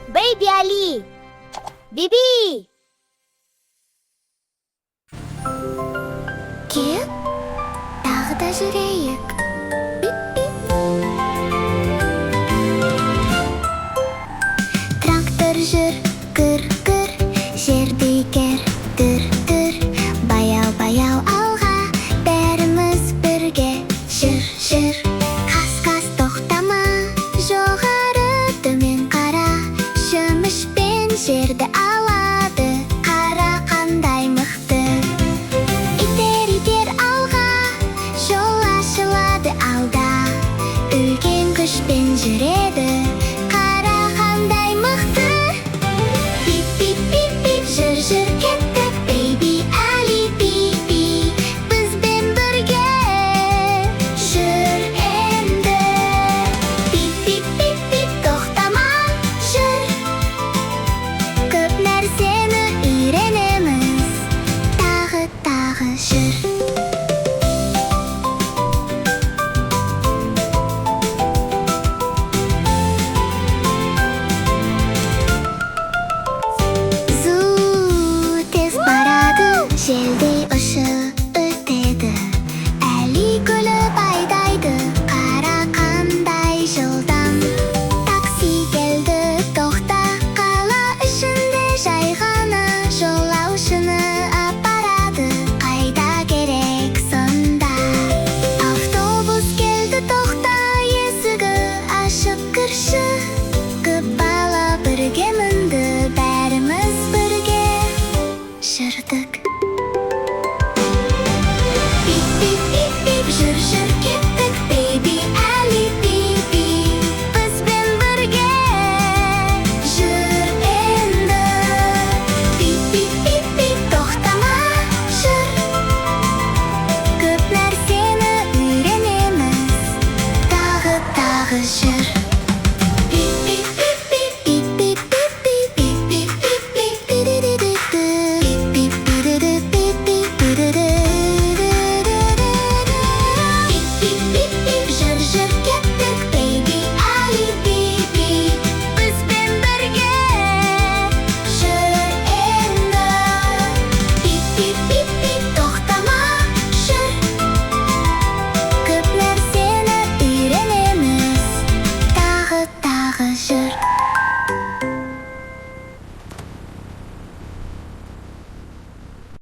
Бэйби Әли. Биби. Кеп, тағы да жүрейік. Бип-Бип. Трактор жүр, кір-кір, жерді кер, түр-түр. Баяу-баяу алға, бәріміз бірге. Жүр-жүр, қас-қас тоқтама, жоғары төмен қара. Шөмішпен жерді алады, қара қандай мықты. Итер алға, жолаушыларды алда. Үлкен күшпен жүреді, қара қандай мықты. Бип-бип-бип-бип, жүр-жүр кеттік, Бэйби Әли бип-бип. Бізбен бірге жүр енді. Бип-бип-бип-бип, тоқтама, жүр. Көп нәрсені үйренеміз, тағы жүр. Тез барады, желдей ұшып өтеді. Әли күліп айдайды, қара қандай жылдам. Такси келді, тоқта, қала ішінде жай ғана. Жолаушыны апарады, қайда керек сонда. Автобус келді, тоқта, есігі ашып кірші. Көп бала бірге мінді, бәріміз бірге жүрдік. Бип-бип-бип-бип, жүр-жүр кеттік, Бэйби Әли бип-бип. Бізбен бірге жүр енді. Бип-бип-бип-бип, тоқтама, жүр. Көп нәрсені үйренеміз, тағы жүр.